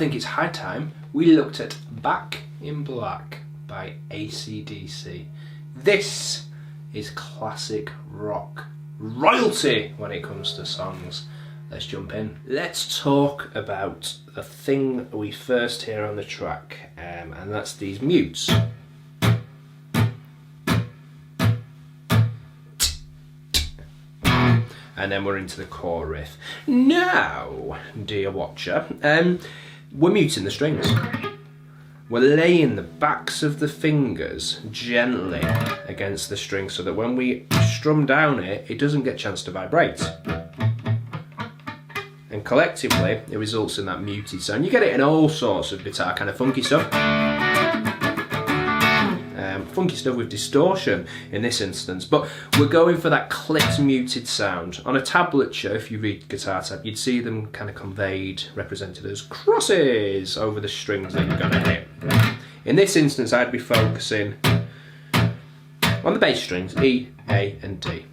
think it's high time we looked at Back in Black by AC/DC. This is classic rock royalty when it comes to songs. Let's jump in. Let's talk about the thing we first hear on the track, and that's these mutes. And then we're into the core riff. Now, dear watcher, we're muting the strings. We're laying the backs of the fingers gently against the string so that when we strum down it, it doesn't get a chance to vibrate. And collectively, it results in that muted sound. You get it in all sorts of guitar, kind of funky stuff. Funky stuff with distortion in this instance, but we're going for that clipped muted sound. On a tablature, if you read guitar tab, you'd see them kind of conveyed, represented as crosses over the strings that you're going to hit. In this instance, I'd be focusing on the bass strings, E, A and D.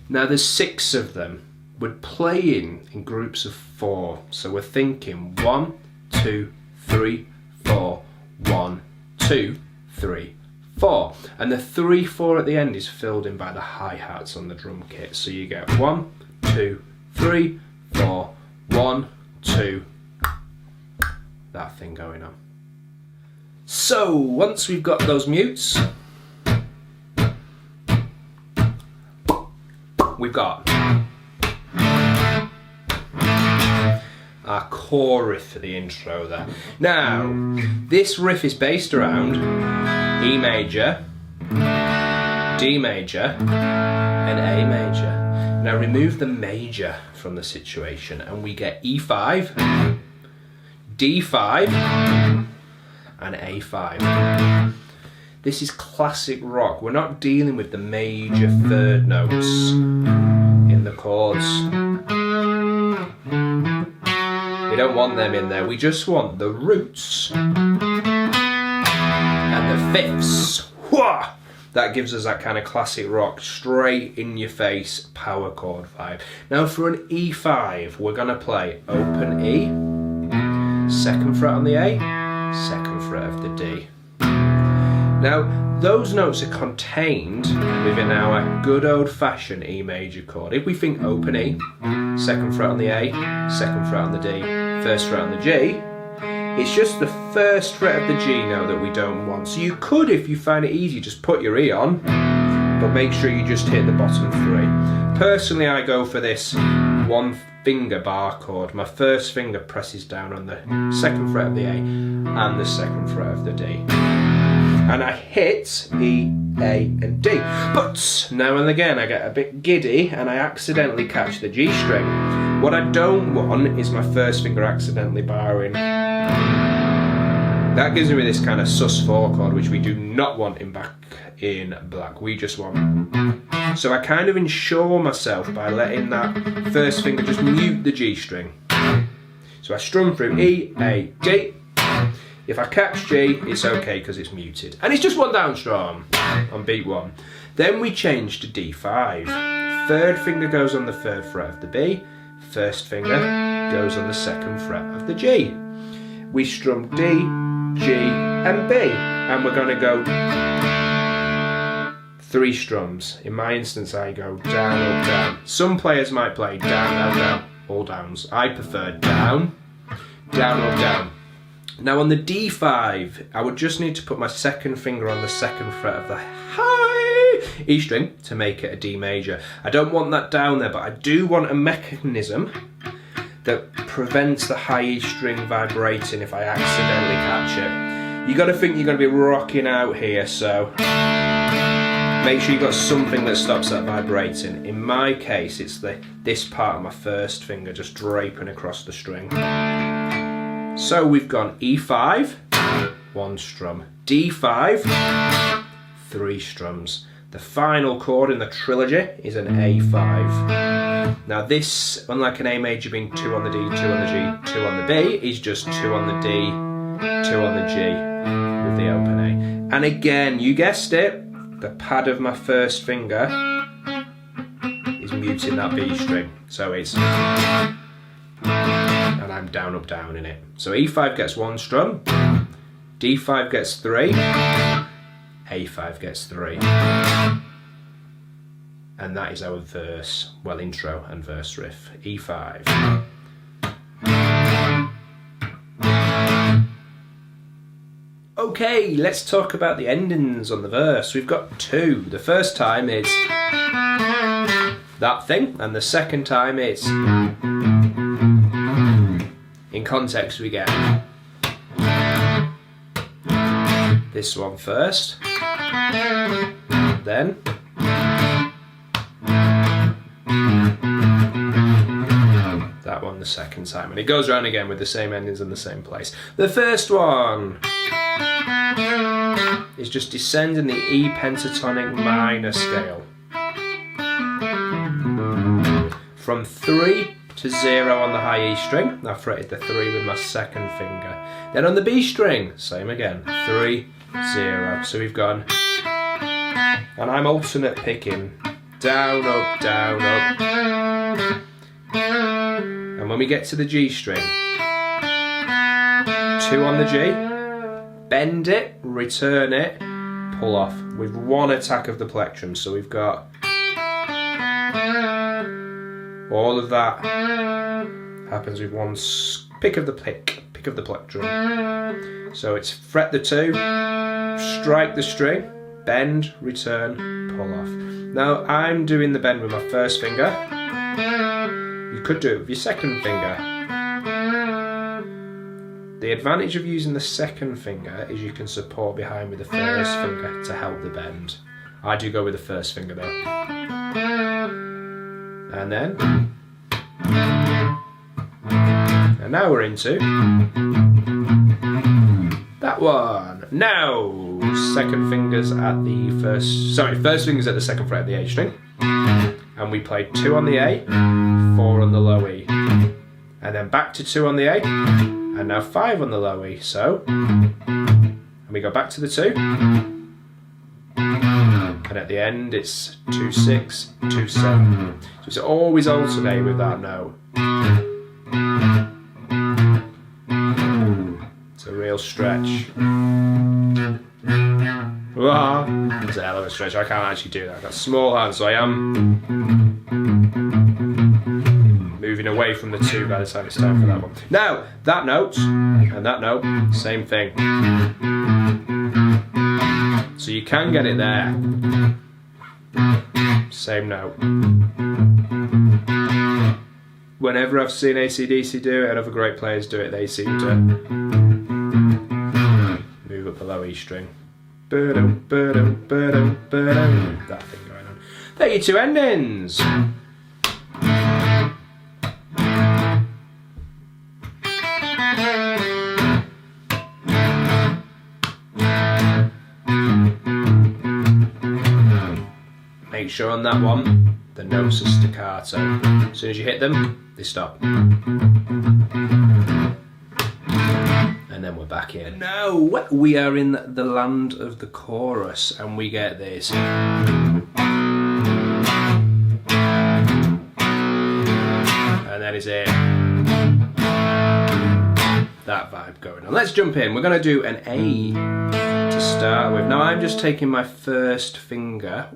Now there's 6 of them. We're playing in groups of 4, so we're thinking 1, 2, 3, 4, 1, 2, 3, 4, and the 3, 4 at the end is filled in by the hi-hats on the drum kit. So you get 1, 2, 3, 4, 1, 2, that thing going on. So once we've got those mutes, we've got our core riff for the intro there. Now, this riff is based around E major, D major, and A major. Now remove the major from the situation and we get E5, D5, and A5. This is classic rock. We're not dealing with the major third notes in the chords. We don't want them in there. We just want the roots and the fifths. Whoa! That gives us that kind of classic rock, straight in your face power chord vibe. Now for an E5, we're going to play open E, 2nd fret on the A, 2nd fret of the D. Now those notes are contained within our good old-fashioned E major chord. If we think open E, 2nd fret on the A, 2nd fret on the D, 1st fret on the G, it's just the 1st fret of the G now that we don't want. So you could, if you find it easy, just put your E on, but make sure you just hit the bottom 3. Personally, I go for this 1 finger bar chord. My 1st finger presses down on the 2nd fret of the A and the 2nd fret of the D. And I hit E, A and D. But now and again I get a bit giddy and I accidentally catch the G string. What I don't want is my 1st finger accidentally barring. That gives me this kind of sus4 chord, which we do not want in Back in Black. We just want. So I kind of ensure myself by letting that 1st finger just mute the G string. So I strum through E, A, D. If I catch G, it's okay because it's muted. And it's just 1 down strum on beat 1. Then we change to D5. 3rd finger goes on the 3rd fret of the B. 1st finger goes on the 2nd fret of the G. We strum D, G and B. And we're going to go 3 strums. In my instance, I go down, up, down. Some players might play down, down, down, all downs. I prefer down, down, up, down. Now on the D5, I would just need to put my 2nd finger on the 2nd fret of the high E string to make it a D major. I don't want that down there, but I do want a mechanism that prevents the high E string vibrating if I accidentally catch it. You got to think you're going to be rocking out here, so make sure you've got something that stops that vibrating. In my case, it's this part of my 1st finger just draping across the string. So we've gone E5, 1 strum, D5, 3 strums. The final chord in the trilogy is an A5. Now this, unlike an A major being 2 on the D, 2 on the G, 2 on the B, is just 2 on the D, 2 on the G with the open A. And again, you guessed it, the pad of my 1st finger is muting that B string. So it's... and I'm down, up, down in it. So E5 gets 1 strum, D5 gets 3, A5 gets 3. And that is our verse, well, intro and verse riff. E5. Okay, let's talk about the endings on the verse. We've got 2. The first time it's that thing, and the second time it's, in context, we get this one first, then that one the second time, and it goes around again with the same endings in the same place. The first one is just descending the E pentatonic minor scale from 3 to 0 on the high E string. I fretted the 3 with my second finger. Then on the B string, same again, 3, 0. So we've gone, and I'm alternate picking, down, up, down, up. And when we get to the G string, 2 on the G, bend it, return it, pull off with 1 attack of the plectrum. So we've got all of that happens with 1 pick of the plectrum. So it's fret the 2, strike the string, bend, return, pull off. Now I'm doing the bend with my first finger. You could do it with your second finger. The advantage of using the second finger is you can support behind with the first finger to help the bend. I do go with the first finger though. And then, and now we're into that one. Now, first finger's at the second fret of the A string, and we play 2 on the A, 4 on the low E, and then back to 2 on the A, and now 5 on the low E. So, and we go back to the 2. And at the end it's 2, 6, 2, 7. So it's always alternate with that note. It's a real stretch. Wow, it's a hell of a stretch. I can't actually do that. I've got small hands, so I am moving away from the 2 by the time it's time for that one. Now, that note and that note, same thing. So you can get it there. Same note. Whenever I've seen AC/DC do it and other great players do it, they seem to move up the low E string. That thing going on. There are your 2 endings. Make sure on that one, the notes are staccato. As soon as you hit them, they stop. And then we're back in. And now we are in the land of the chorus, and we get this. And that is it. That vibe going on. Let's jump in. We're going to do an A to start with. Now I'm just taking my first finger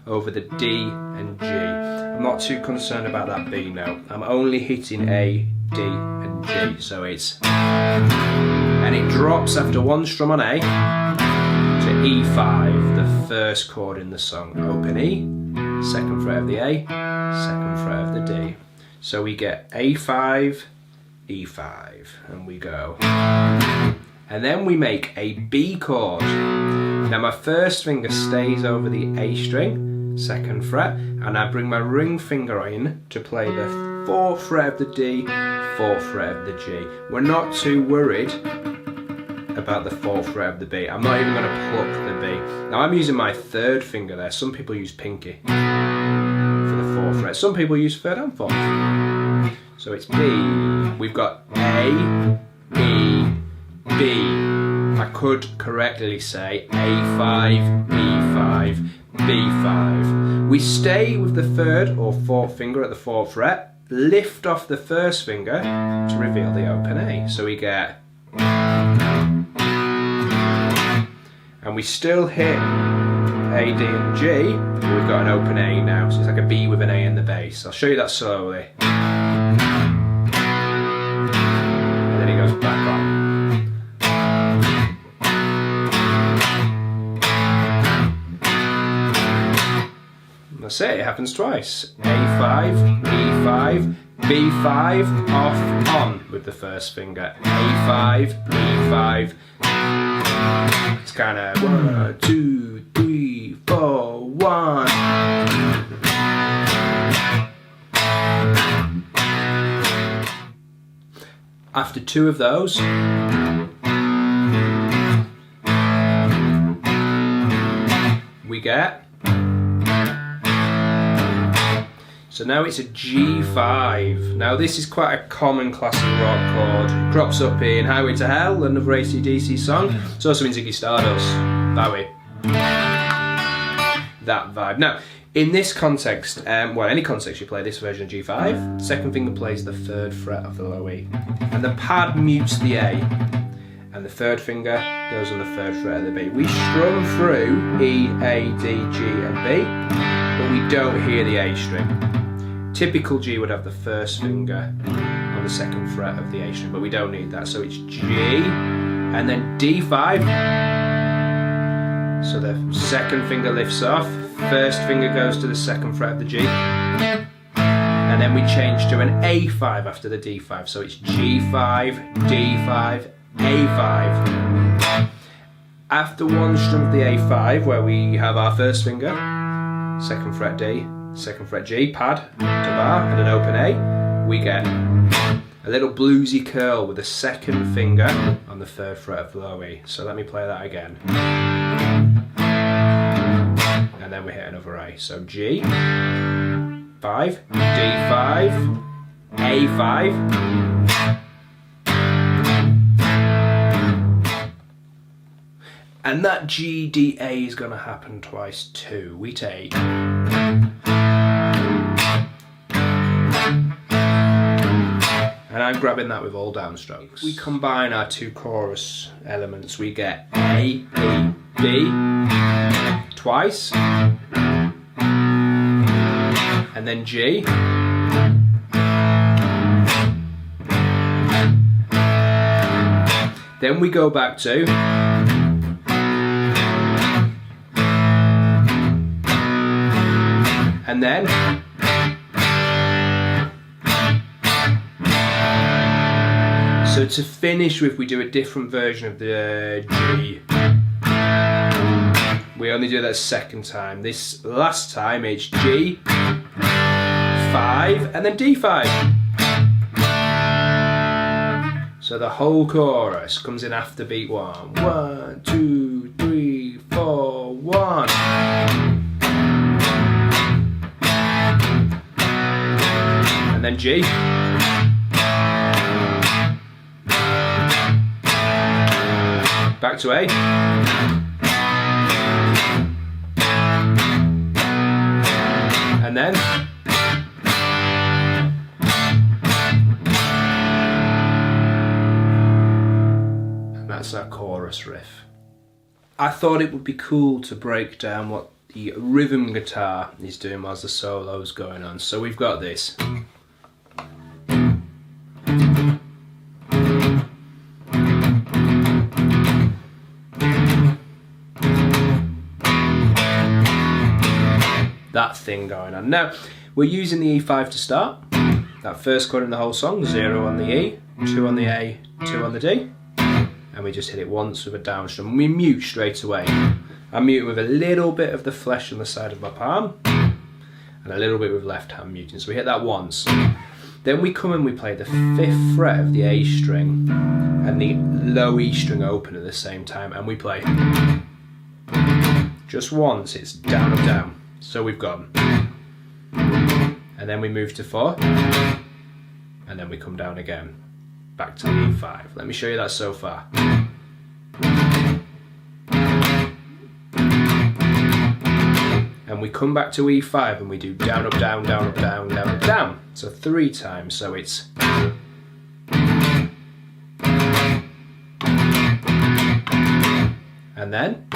over the D and G. I'm not too concerned about that B note. I'm only hitting A, D and G. So it's, and it drops after 1 strum on A to E5, the first chord in the song. Open E, second fret of the A, second fret of the D. So we get A5, E5, and we go. And then we make a B chord. Now my first finger stays over the A string, second fret, and I bring my ring finger in to play the 4th fret of the D, 4th fret of the G. We're not too worried about the 4th fret of the B. I'm not even going to pluck the B. Now I'm using my 3rd finger there. Some people use pinky for the 4th fret. Some people use 3rd and 4th. So it's B. We've got A, E, B. I could correctly say A5, E5, B5. We stay with the 3rd or 4th finger at the 4th fret. lift off the first finger to reveal the open A. So we get, and we still hit A, D and G, but we've got an open A now, so it's like a B with an A in the bass. I'll show you that slowly. And then it goes back on. That's it happens twice. A5, E5, B5, off, on with the first finger. A5, E5. It's kind of 1, 2, 3, 4, 1. After 2 of those, we get, so now it's a G5. Now this is quite a common classic rock chord. It crops up in Highway to Hell, another AC/DC song. It's also in Ziggy Stardust, Bowie. That vibe. Now, in this context, well, any context you play this version of G5, second finger plays the 3rd fret of the low E. And the pad mutes the A, and the 3rd finger goes on the 3rd fret of the B. We strum through E, A, D, G and B, but we don't hear the A string. Typical G would have the 1st finger on the 2nd fret of the A string, but we don't need that, so it's G, and then D5. So the 2nd finger lifts off, 1st finger goes to the 2nd fret of the G, and then we change to an A5 after the D5, so it's G5, D5, A5. After one strum of the A5, where we have our 1st finger, 2nd fret D, 2nd fret G, pad to bar, and an open A, we get a little bluesy curl with the 2nd finger on the 3rd fret of the low E. So let me play that again. And then we hit another A. So G, 5, D5, A5. And that G, D, A is going to happen twice too. We take, and I'm grabbing that with all downstrokes. We combine our 2 chorus elements. We get A, B, B twice, and then G. Then we go back to, and then, so to finish with, we do a different version of the G. We only do that 2nd time. This last time it's G, 5, and then D5. So the whole chorus comes in after beat 1. 1, 2, 3, 4, 1. And then G. Back to A. And then. And that's our chorus riff. I thought it would be cool to break down what the rhythm guitar is doing whilst the solo's going on. So we've got this. That thing going on. Now, we're using the E5 to start. That first chord in the whole song, 0 on the E, 2 on the A, 2 on the D. And we just hit it once with a down strum. We mute straight away. I mute with a little bit of the flesh on the side of my palm, and a little bit with left hand muting. So we hit that once. Then we come and we play the 5th fret of the A string and the low E string open at the same time, and we play just once, it's down and down. So we've gone, and then we move to 4, and then we come down again, back to the E5. Let me show you that so far. And we come back to E5 and we do down, up, down, down, up, down, down, up, down. So 3 times, so it's... And then...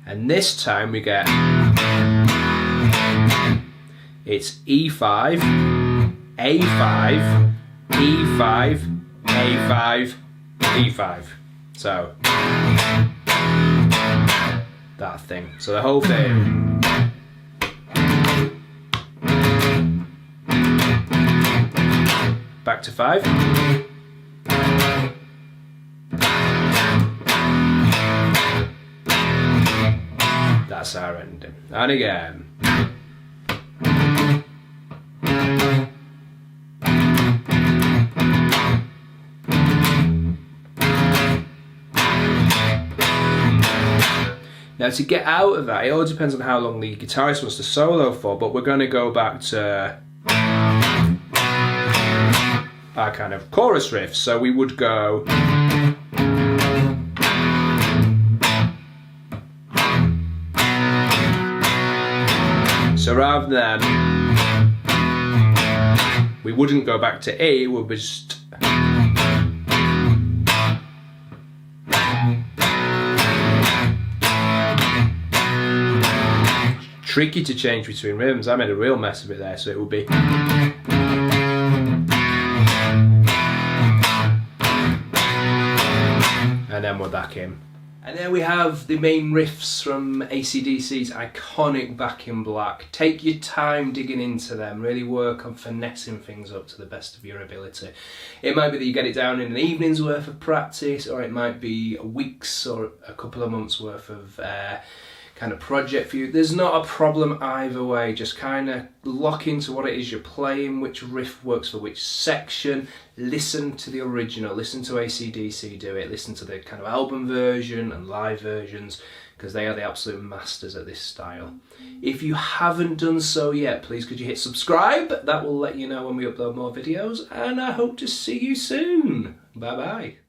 And this time we get... It's E5, A5, E5, A5, E5. So... that thing. So the whole thing. Back to 5. That's our ending. And again. Now to get out of that, it all depends on how long the guitarist wants to solo for, but we're going to go back to our kind of chorus riff. So we would go... So rather than... we wouldn't go back to E, we'll just... Tricky to change between rhythms. I made a real mess of it there, so it would be... And then we're back in. And there we have the main riffs from AC/DC's iconic Back in Black. Take your time digging into them, really work on finessing things up to the best of your ability. It might be that you get it down in an evening's worth of practice, or it might be weeks or a couple of months worth of kind of project for you. There's not a problem either way, just kind of lock into what it is you're playing, which riff works for which section, listen to the original, listen to AC/DC do it, listen to the kind of album version and live versions, because they are the absolute masters at this style. If you haven't done so yet, please could you hit subscribe? That will let you know when we upload more videos, and I hope to see you soon. Bye bye.